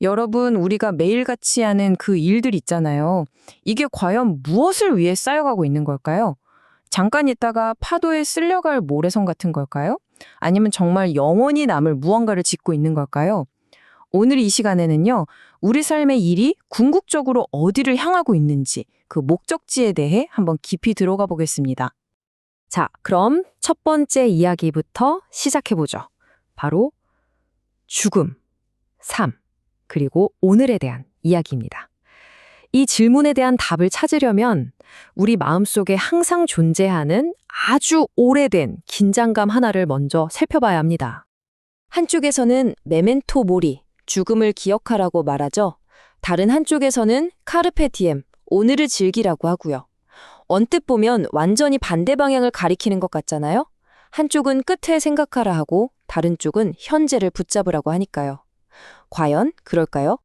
여러분, 우리가 매일같이 하는 그 일들 있잖아요. 이게 과연 무엇을 위해 쌓여가고 있는 걸까요? 잠깐 있다가 파도에 쓸려갈 모래성 같은 걸까요? 아니면 정말 영원히 남을 무언가를 짓고 있는 걸까요? 오늘 이 시간에는요, 우리 삶의 일이 궁극적으로 어디를 향하고 있는지, 그 목적지에 대해 한번 깊이 들어가 보겠습니다. 자, 그럼 첫 번째 이야기부터 시작해보죠. 바로 죽음, 삶, 그리고 오늘에 대한 이야기입니다. 이 질문에 대한 답을 찾으려면 우리 마음속에 항상 존재하는 아주 오래된 긴장감 하나를 먼저 살펴봐야 합니다. 한쪽에서는 메멘토 모리, 죽음을 기억하라고 말하죠. 다른 한쪽에서는 카르페 디엠, 오늘을 즐기라고 하고요. 언뜻 보면 완전히 반대 방향을 가리키는 것 같잖아요. 한쪽은 끝을 생각하라 하고 다른 쪽은 현재를 붙잡으라고 하니까요. 과연 그럴까요?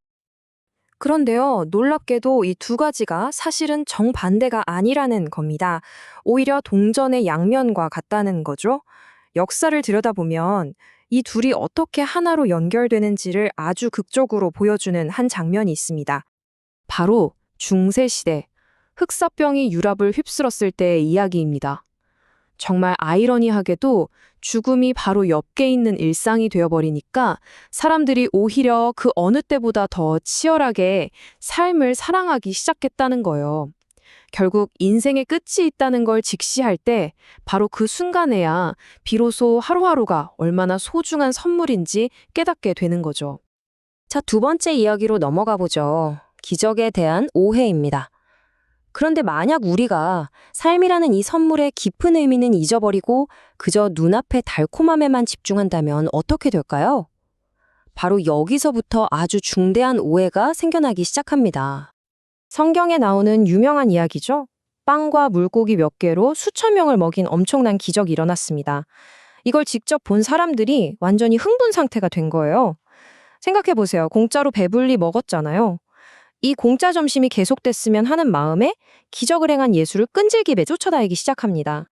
그런데요, 놀랍게도 이 두 가지가 사실은 정반대가 아니라는 겁니다. 오히려 동전의 양면과 같다는 거죠. 역사를 들여다보면 이 둘이 어떻게 하나로 연결되는지를 아주 극적으로 보여주는 한 장면이 있습니다. 바로 중세시대 흑사병이 유럽을 휩쓸었을 때의 이야기입니다. 정말 아이러니하게도 죽음이 바로 옆에 있는 일상이 되어버리니까 사람들이 오히려 그 어느 때보다 더 치열하게 삶을 사랑하기 시작했다는 거예요. 결국 인생의 끝이 있다는 걸 직시할 때 바로 그 순간에야 비로소 하루하루가 얼마나 소중한 선물인지 깨닫게 되는 거죠. 자, 두 번째 이야기로 넘어가 보죠. 기적에 대한 오해입니다. 그런데 만약 우리가 삶이라는 이 선물의 깊은 의미는 잊어버리고 그저 눈앞의 달콤함에만 집중한다면 어떻게 될까요? 바로 여기서부터 아주 중대한 오해가 생겨나기 시작합니다. 성경에 나오는 유명한 이야기죠. 빵과 물고기 몇 개로 수천 명을 먹인 엄청난 기적이 일어났습니다. 이걸 직접 본 사람들이 완전히 흥분 상태가 된 거예요. 생각해보세요. 공짜로 배불리 먹었잖아요. 이 공짜 점심이 계속됐으면 하는 마음에 기적을 행한 예수를 끈질기게 쫓아다니기 시작합니다.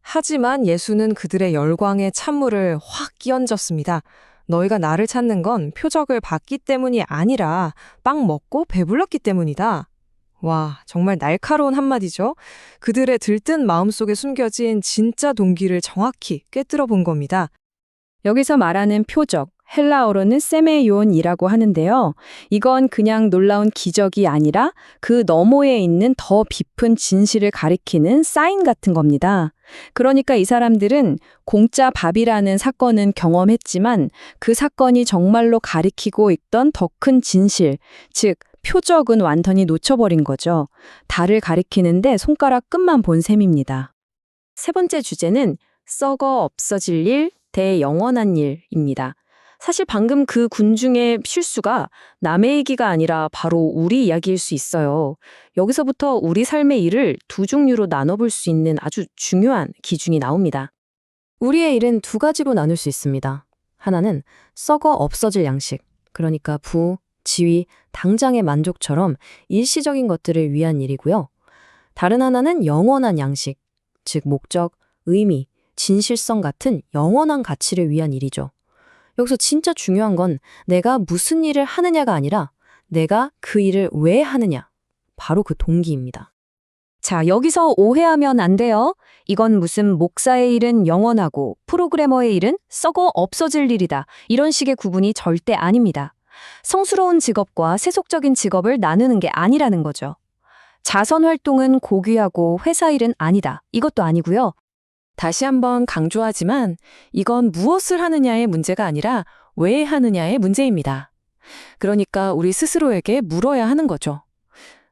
하지만 예수는 그들의 열광에 찬물을 확 끼얹었습니다. 너희가 나를 찾는 건 표적을 받기 때문이 아니라 빵 먹고 배불렀기 때문이다. 와, 정말 날카로운 한마디죠. 그들의 들뜬 마음속에 숨겨진 진짜 동기를 정확히 꿰뚫어 본 겁니다. 여기서 말하는 표적, 헬라어로는 세메이온이라고 하는데요. 이건 그냥 놀라운 기적이 아니라 그 너머에 있는 더 깊은 진실을 가리키는 사인 같은 겁니다. 그러니까 이 사람들은 공짜 밥이라는 사건은 경험했지만 그 사건이 정말로 가리키고 있던 더 큰 진실, 즉 표적은 완전히 놓쳐버린 거죠. 달을 가리키는데 손가락 끝만 본 셈입니다. 세 번째 주제는 썩어 없어질 일, 대영원한 일입니다. 사실 방금 그 군중의 실수가 남의 얘기가 아니라 바로 우리 이야기일 수 있어요. 여기서부터 우리 삶의 일을 두 종류로 나눠볼 수 있는 아주 중요한 기준이 나옵니다. 우리의 일은 두 가지로 나눌 수 있습니다. 하나는 썩어 없어질 양식, 그러니까 부, 지위, 당장의 만족처럼 일시적인 것들을 위한 일이고요. 다른 하나는 영원한 양식, 즉 목적, 의미, 진실성 같은 영원한 가치를 위한 일이죠. 여기서 진짜 중요한 건 내가 무슨 일을 하느냐가 아니라 내가 그 일을 왜 하느냐. 바로 그 동기입니다. 자, 여기서 오해하면 안 돼요. 이건 무슨 목사의 일은 영원하고 프로그래머의 일은 썩어 없어질 일이다. 이런 식의 구분이 절대 아닙니다. 성스러운 직업과 세속적인 직업을 나누는 게 아니라는 거죠. 자선 활동은 고귀하고 회사 일은 아니다. 이것도 아니고요. 다시 한번 강조하지만 이건 무엇을 하느냐의 문제가 아니라 왜 하느냐의 문제입니다. 그러니까 우리 스스로에게 물어야 하는 거죠.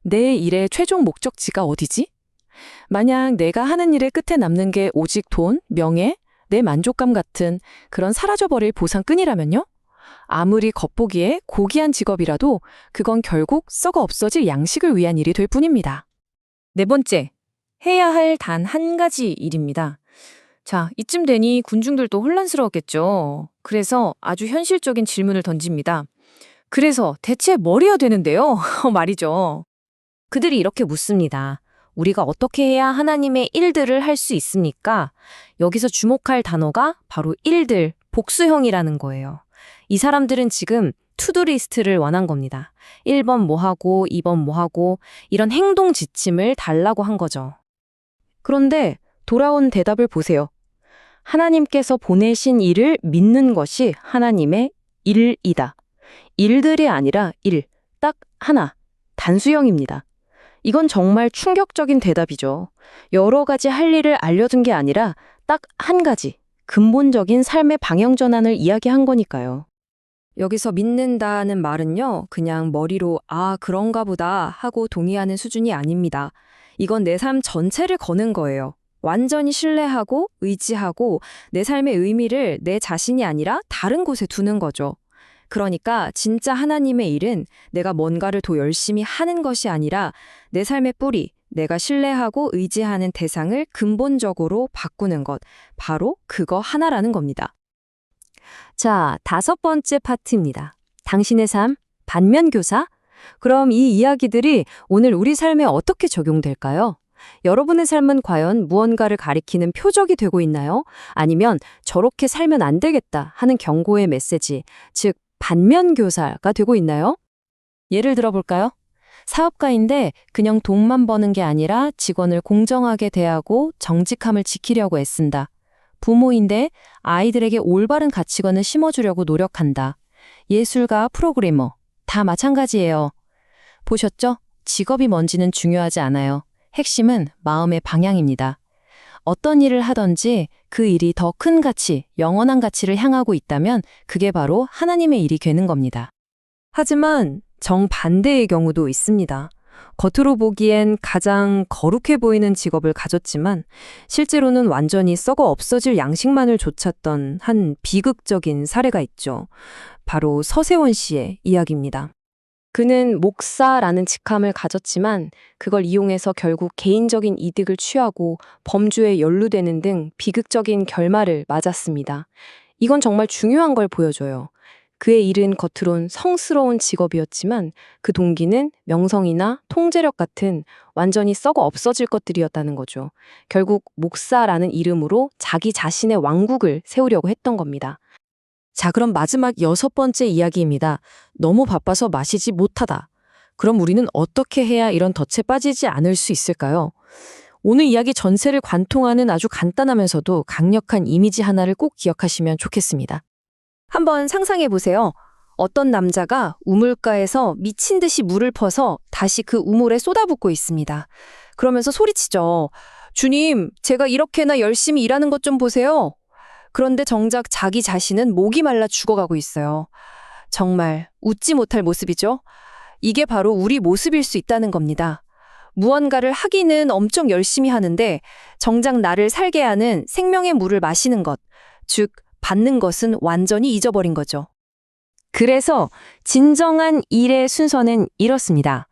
내 일의 최종 목적지가 어디지? 만약 내가 하는 일의 끝에 남는 게 오직 돈, 명예, 내 만족감 같은 그런 사라져버릴 보상끈이라면요? 아무리 겉보기에 고귀한 직업이라도 그건 결국 썩어 없어질 양식을 위한 일이 될 뿐입니다. 네 번째, 해야 할 단 한 가지 일입니다. 자, 이쯤 되니 군중들도 혼란스러웠겠죠. 그래서 아주 현실적인 질문을 던집니다. 그래서 대체 뭘 해야 되는데요? 말이죠. 그들이 이렇게 묻습니다. 우리가 어떻게 해야 하나님의 일들을 할 수 있습니까? 여기서 주목할 단어가 바로 일들, 복수형이라는 거예요. 이 사람들은 지금 투두 리스트를 원한 겁니다. 1번 뭐 하고 2번 뭐 하고 이런 행동 지침을 달라고 한 거죠. 그런데 돌아온 대답을 보세요. 하나님께서 보내신 일을 믿는 것이 하나님의 일이다. 일들이 아니라 일, 딱 하나, 단수형입니다. 이건 정말 충격적인 대답이죠. 여러 가지 할 일을 알려준 게 아니라 딱 한 가지, 근본적인 삶의 방향 전환을 이야기한 거니까요. 여기서 믿는다는 말은요, 그냥 머리로 아, 그런가 보다 하고 동의하는 수준이 아닙니다. 이건 내 삶 전체를 거는 거예요. 완전히 신뢰하고 의지하고 내 삶의 의미를 내 자신이 아니라 다른 곳에 두는 거죠. 그러니까 진짜 하나님의 일은 내가 뭔가를 더 열심히 하는 것이 아니라 내 삶의 뿌리, 내가 신뢰하고 의지하는 대상을 근본적으로 바꾸는 것, 바로 그거 하나라는 겁니다. 자, 5번째 파트입니다. 당신의 삶, 반면교사? 그럼 이 이야기들이 오늘 우리 삶에 어떻게 적용될까요? 여러분의 삶은 과연 무언가를 가리키는 표적이 되고 있나요? 아니면 저렇게 살면 안 되겠다 하는 경고의 메시지, 즉 반면교사가 되고 있나요? 예를 들어볼까요? 사업가인데 그냥 돈만 버는 게 아니라 직원을 공정하게 대하고 정직함을 지키려고 애쓴다. 부모인데 아이들에게 올바른 가치관을 심어주려고 노력한다. 예술가, 프로그래머, 다 마찬가지예요. 보셨죠? 직업이 뭔지는 중요하지 않아요. 핵심은 마음의 방향입니다. 어떤 일을 하든지 그 일이 더 큰 가치, 영원한 가치를 향하고 있다면 그게 바로 하나님의 일이 되는 겁니다. 하지만 정반대의 경우도 있습니다. 겉으로 보기엔 가장 거룩해 보이는 직업을 가졌지만 실제로는 완전히 썩어 없어질 양식만을 좇았던 한 비극적인 사례가 있죠. 바로 서세원 씨의 이야기입니다. 그는 목사라는 직함을 가졌지만 그걸 이용해서 결국 개인적인 이득을 취하고 범죄에 연루되는 등 비극적인 결말을 맞았습니다. 이건 정말 중요한 걸 보여줘요. 그의 일은 겉으론 성스러운 직업이었지만 그 동기는 명성이나 통제력 같은 완전히 썩어 없어질 것들이었다는 거죠. 결국 목사라는 이름으로 자기 자신의 왕국을 세우려고 했던 겁니다. 자, 그럼 마지막 6번째 이야기입니다. 너무 바빠서 마시지 못하다. 그럼 우리는 어떻게 해야 이런 덫에 빠지지 않을 수 있을까요? 오늘 이야기 전체를 관통하는 아주 간단하면서도 강력한 이미지 하나를 꼭 기억하시면 좋겠습니다. 한번 상상해 보세요. 어떤 남자가 우물가에서 미친 듯이 물을 퍼서 다시 그 우물에 쏟아붓고 있습니다. 그러면서 소리치죠. 주님, 제가 이렇게나 열심히 일하는 것 좀 보세요. 그런데 정작 자기 자신은 목이 말라 죽어가고 있어요. 정말 웃지 못할 모습이죠. 이게 바로 우리 모습일 수 있다는 겁니다. 무언가를 하기는 엄청 열심히 하는데 정작 나를 살게 하는 생명의 물을 마시는 것, 즉 받는 것은 완전히 잊어버린 거죠. 그래서 진정한 일의 순서는 이렇습니다.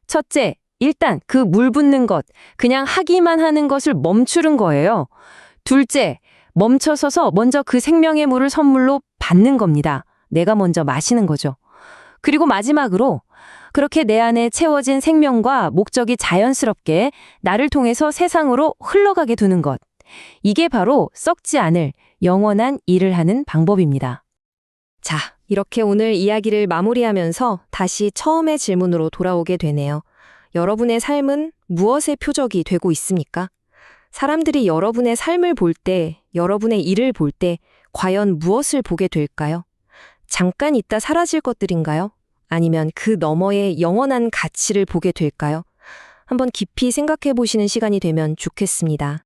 첫째, 일단 그 물 붓는 것, 그냥 하기만 하는 것을 멈추는 거예요. 둘째, 멈춰서서 먼저 그 생명의 물을 선물로 받는 겁니다. 내가 먼저 마시는 거죠. 그리고 마지막으로 그렇게 내 안에 채워진 생명과 목적이 자연스럽게 나를 통해서 세상으로 흘러가게 두는 것. 이게 바로 썩지 않을 영원한 일을 하는 방법입니다. 자, 이렇게 오늘 이야기를 마무리하면서 다시 처음의 질문으로 돌아오게 되네요. 여러분의 삶은 무엇의 표적이 되고 있습니까? 사람들이 여러분의 삶을 볼 때, 여러분의 일을 볼 때 과연 무엇을 보게 될까요? 잠깐 있다 사라질 것들인가요? 아니면 그 너머의 영원한 가치를 보게 될까요? 한번 깊이 생각해 보시는 시간이 되면 좋겠습니다.